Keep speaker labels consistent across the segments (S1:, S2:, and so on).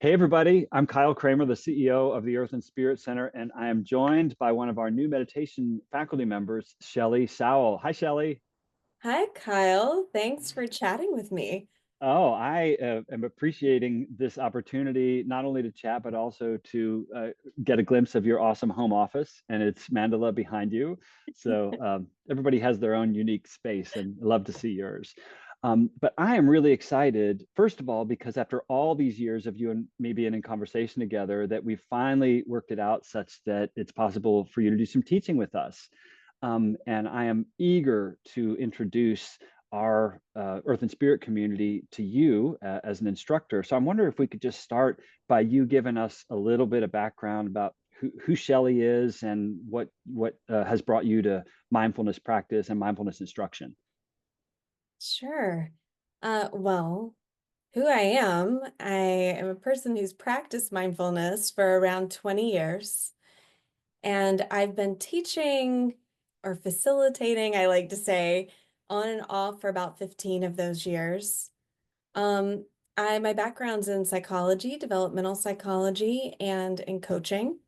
S1: Hey, everybody. I'm Kyle Kramer, the CEO of the Earth and Spirit Center, and I am joined by one of our new meditation faculty members, ShellySowell. Hi, Shelly.
S2: Hi, Kyle. Thanks for chatting with me.
S1: Oh, I am appreciating this opportunity not only to chat, but also to get a glimpse of your awesome home office. And it's Mandala behind you. So everybody has their own unique space, and I love to see yours. But I am really excited, first of all, because after all these years of you and me being in conversation together, that we finally worked it out such that it's possible for you to do some teaching with us. And I am eager to introduce our Earth and Spirit community to you as an instructor. So I'm wondering if we could just start by you giving us a little bit of background about who Shelley is and what has brought you to mindfulness practice and mindfulness instruction.
S2: Sure. Well, who I am a person who's practiced mindfulness for around 20 years, and I've been teaching or facilitating, I like to say, on and off for about 15 of those years. Um, my background's in psychology, developmental psychology, and in coaching.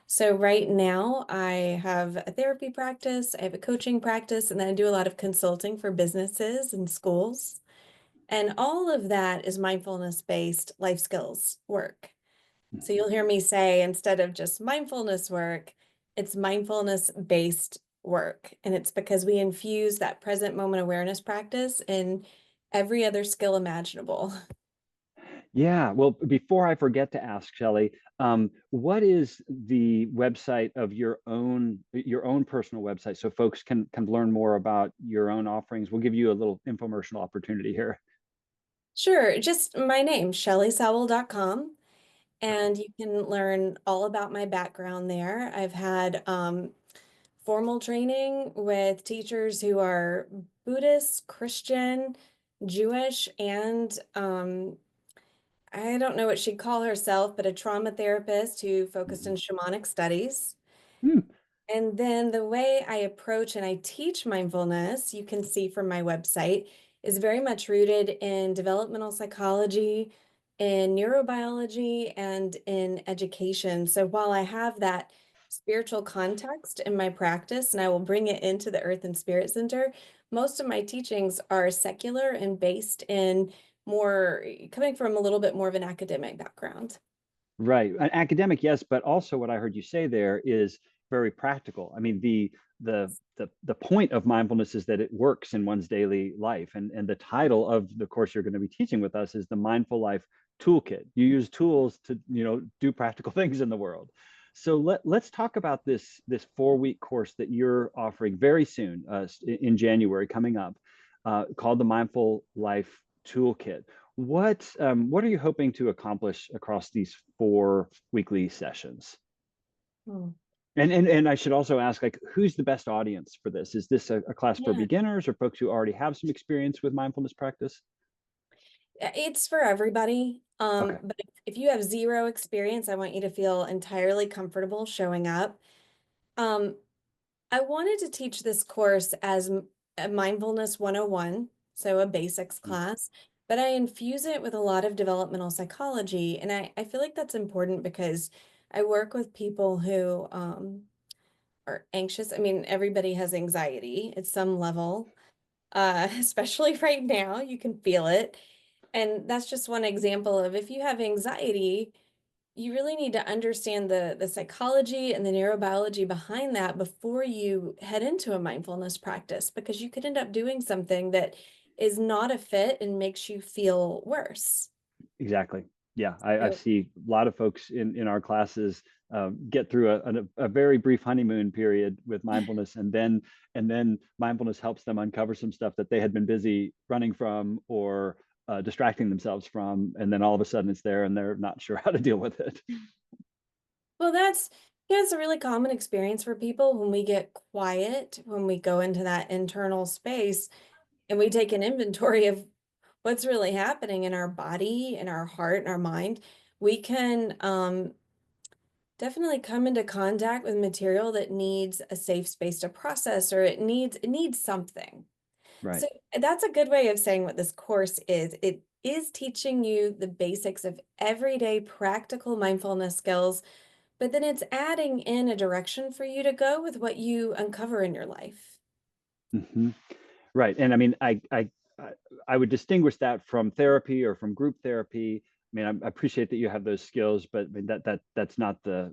S2: So right now I have a therapy practice, I have a coaching practice, and then I do a lot of consulting for businesses and schools. And all of that is mindfulness-based life skills work. So
S1: Mhm.
S2: you'll hear me say instead of just mindfulness work, it's mindfulness-based work. And it's because we infuse that present moment awareness practice in every other skill imaginable.
S1: Yeah, well, before I forget to ask, Shelley, what is the website of your own personal website so folks can learn more about your own offerings? We'll give you a little infomercial opportunity here.
S2: Sure, just my name, ShellySowell.com.
S1: Okay.
S2: And you can learn all about my background there. I've had formal training with teachers who are Buddhist, Christian, Jewish, and I don't know what she'd call herself, but a trauma therapist who focused in
S1: Mhm.
S2: shamanic studies.
S1: Hmm.
S2: And then the way I approach and I teach mindfulness, you can see from my website, is very much rooted in developmental psychology, in neurobiology, and in education. So while I have that spiritual context in my practice, and I will bring it into the Earth and Spirit Center, most of my teachings are secular and based in more coming from a little bit more of an academic background.
S1: Right. An academic, yes, but also what I heard you say there is very practical. I mean, the point of mindfulness is that it works in one's daily life. And the title of the course you're going to be teaching with us is the Mindful Life Toolkit. You use tools to, do practical things in the world. So let's talk about this 4-week course that you're offering very soon, in January coming up, called the Mindful Life Toolkit. What are you hoping to accomplish across these 4 weekly sessions?
S2: Hmm.
S1: And I should also ask, like, who's the best audience for this? Is this a class for
S2: Yeah.
S1: beginners or folks who already have some experience with mindfulness practice?
S2: It's for everybody.
S1: Okay.
S2: But if you have zero experience, I want you to feel entirely comfortable showing up. Um, I wanted to teach this course as a mindfulness 101, so a basics class, but I infuse it with a lot of developmental psychology. And I feel like that's important because I work with people who are anxious. I mean, everybody has anxiety at some level, especially right now, you can feel it. And that's just one example of if you have anxiety, you really need to understand the psychology and the neurobiology behind that before you head into a mindfulness practice, because you could end up doing something that is not a fit and makes you feel worse.
S1: Exactly. Yeah, I
S2: So,
S1: see a lot of folks in our classes get through a very brief honeymoon period with mindfulness, and then mindfulness helps them uncover some stuff that they had been busy running from or distracting themselves from, and then all of a sudden it's there, and they're not sure how to deal with it.
S2: well, yeah, it's a really common experience for people when we get quiet, when we go into that internal space and we take an inventory of what's really happening in our body, in our heart, and our mind. We can definitely come into contact with material that needs a safe space to process, or it needs something.
S1: Right.
S2: So that's a good way of saying what this course is. It is teaching you the basics of everyday practical mindfulness skills, but then it's adding in a direction for you to go with what you uncover in your life.
S1: Hmm. Right. And I mean, I I would distinguish that from therapy or from group therapy. I mean, I appreciate that you have those skills, but I mean, that's not the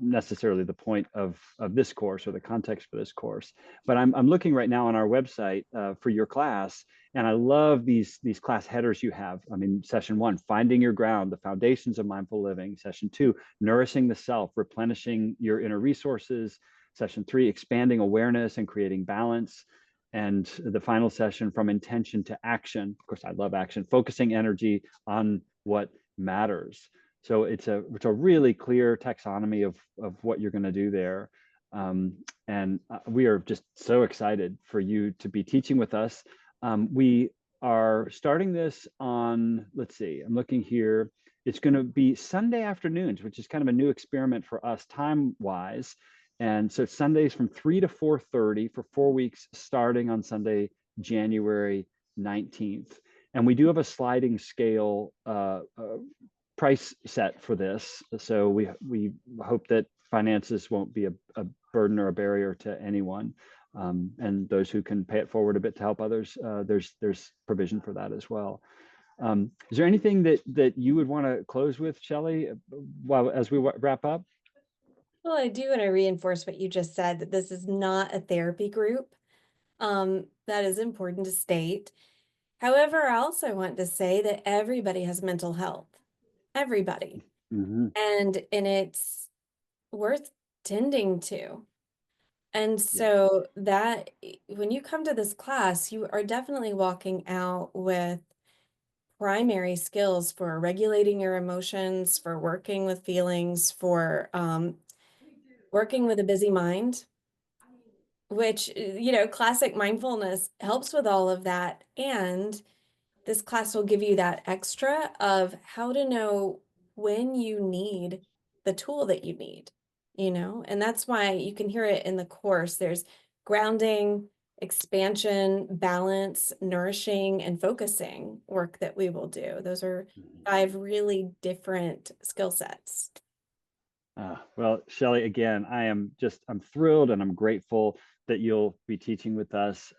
S1: necessarily the point of this course or the context for this course. But I'm looking right now on our website for your class, and I love these class headers you have. I mean, session 1, finding your ground, the foundations of mindful living. Session 2, nourishing the self, replenishing your inner resources. Session 3, expanding awareness and creating balance. And the final session, from intention to action. Of course, I love action, focusing energy on what matters. So it's a really clear taxonomy of what you're going to do there. And we are just so excited for you to be teaching with us. We are starting this on, let's see, I'm looking here. It's going to be Sunday afternoons, which is kind of a new experiment for us time-wise. And so Sundays from 3 to 4:30 for 4 weeks, starting on Sunday, January 19th. And we do have a sliding scale price set for this. So we hope that finances won't be a burden or a barrier to anyone. And those who can pay it forward a bit to help others, there's provision for that as well. Is there anything that you would want to close with, Shelly, while as we wrap up?
S2: Well, I do want to reinforce what you just said, that this is not a therapy group. That is important to state. However, I also want to say that everybody has mental health. Everybody.
S1: Mm-hmm.
S2: And it's worth tending to. And
S1: Yeah.
S2: so that when you come to this class, you are definitely walking out with primary skills for regulating your emotions, for working with feelings, for working with a busy mind, which, classic mindfulness helps with all of that. And this class will give you that extra of how to know when you need the tool that you need, and that's why you can hear it in the course. There's grounding, expansion, balance, nourishing, and focusing work that we will do. Those are 5 really different skill sets.
S1: Well, Shelly, again, I'm thrilled and I'm grateful that you'll be teaching with us.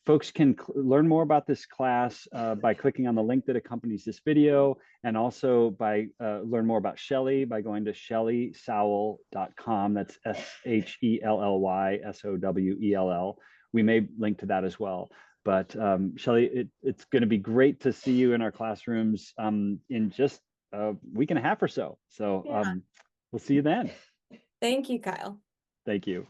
S1: Folks can learn more about this class by clicking on the link that accompanies this video, and also by learn more about Shelly by going to ShellySowell.com. That's ShellySowell. We may link to that as well. But Shelly, it's going to be great to see you in our classrooms in just a week and a half or so. So
S2: Yeah.
S1: we'll see you then.
S2: Thank you, Kyle.
S1: Thank you.